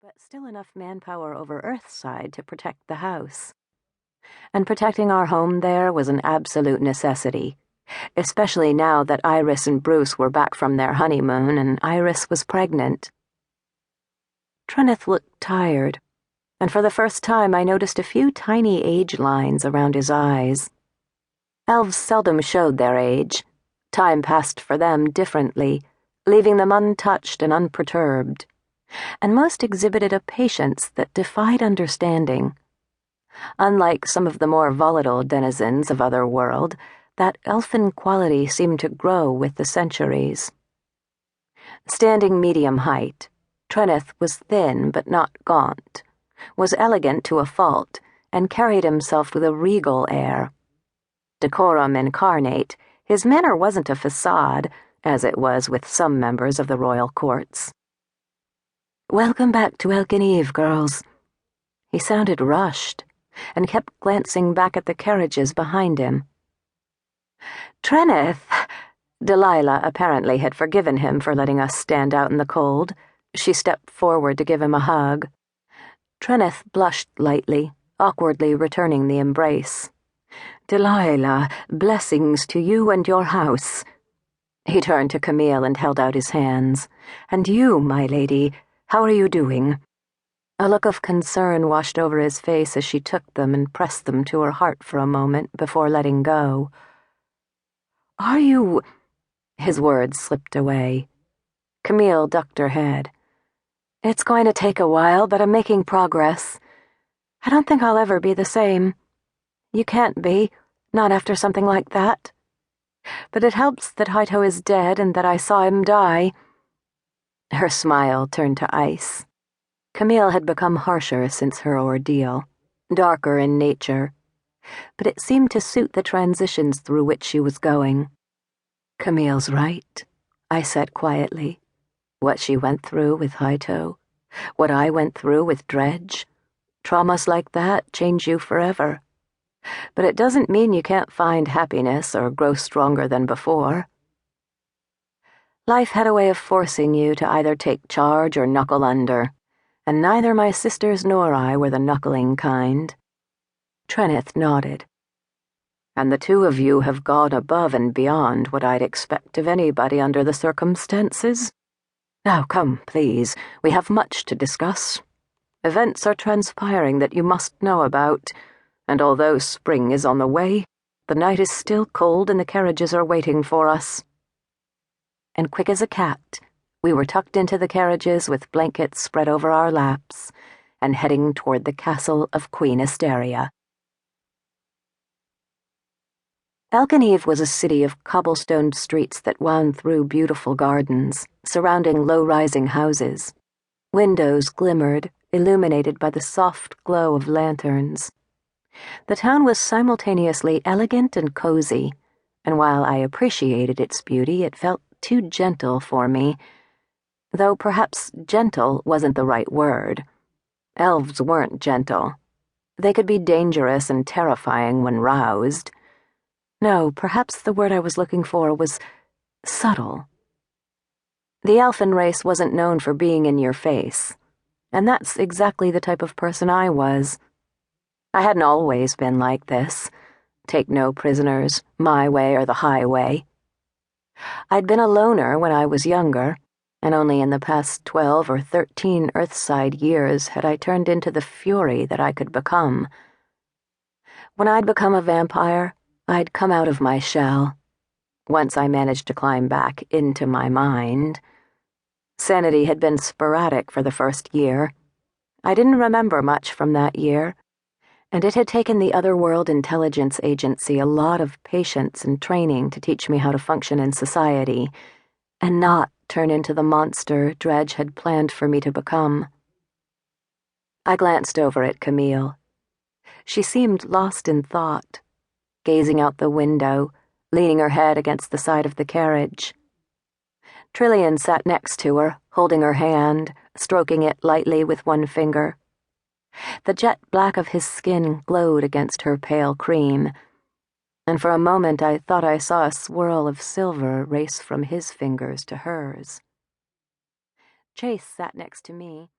but still enough manpower over Earthside to protect the house. And protecting our home there was an absolute necessity, especially now that Iris and Bruce were back from their honeymoon and Iris was pregnant. Trenneth looked tired, and for the first time I noticed a few tiny age lines around his eyes. Elves seldom showed their age. Time passed for them differently, leaving them untouched and unperturbed, and most exhibited a patience that defied understanding. Unlike some of the more volatile denizens of Otherworld, that elfin quality seemed to grow with the centuries. Standing medium height, Trenneth was thin but not gaunt, was elegant to a fault, and carried himself with a regal air. Decorum incarnate, his manner wasn't a facade, as it was with some members of the royal courts. "Welcome back to Elkeneve, girls." He sounded rushed, and kept glancing back at the carriages behind him. "Trenneth!" Delilah apparently had forgiven him for letting us stand out in the cold. She stepped forward to give him a hug. Trenneth blushed lightly, awkwardly returning the embrace. "Delilah, blessings to you and your house." He turned to Camille and held out his hands. "And you, my lady, how are you doing?" A look of concern washed over his face as she took them and pressed them to her heart for a moment before letting go. "Are you—" His words slipped away. Camille ducked her head. "It's going to take a while, but I'm making progress. I don't think I'll ever be the same. You can't be, not after something like that. But it helps that Haito is dead and that I saw him die." Her smile turned to ice. Camille had become harsher since her ordeal, darker in nature, but it seemed to suit the transitions through which she was going. "Camille's right," I said quietly. "What she went through with Haito, what I went through with Dredge, traumas like that change you forever. But it doesn't mean you can't find happiness or grow stronger than before. Life had a way of forcing you to either take charge or knuckle under, and neither my sisters nor I were the knuckling kind." Trenneth nodded. "And the two of you have gone above and beyond what I'd expect of anybody under the circumstances. Now come, please, we have much to discuss. Events are transpiring that you must know about, and although spring is on the way, the night is still cold and the carriages are waiting for us." And quick as a cat, we were tucked into the carriages with blankets spread over our laps and heading toward the castle of Queen Asteria. Elkeneve was a city of cobblestoned streets that wound through beautiful gardens, surrounding low-rising houses. Windows glimmered, illuminated by the soft glow of lanterns. The town was simultaneously elegant and cozy, and while I appreciated its beauty, it felt too gentle for me, though perhaps gentle wasn't the right word. Elves weren't gentle. They could be dangerous and terrifying when roused. No, perhaps the word I was looking for was subtle. The elfin race wasn't known for being in your face, and that's exactly the type of person I was. I hadn't always been like this. Take no prisoners, my way or the highway. I'd been a loner when I was younger, and only in the past 12 or 13 Earthside years had I turned into the fury that I could become. When I'd become a vampire, I'd come out of my shell. Once I managed to climb back into my mind. Sanity had been sporadic for the first year. I didn't remember much from that year, and it had taken the Otherworld Intelligence Agency a lot of patience and training to teach me how to function in society, and not turn into the monster Dredge had planned for me to become. I glanced over at Camille. She seemed lost in thought, gazing out the window, leaning her head against the side of the carriage. Trillian sat next to her, holding her hand, stroking it lightly with one finger. The jet black of his skin glowed against her pale cream, and for a moment I thought I saw a swirl of silver race from his fingers to hers. Chase sat next to me,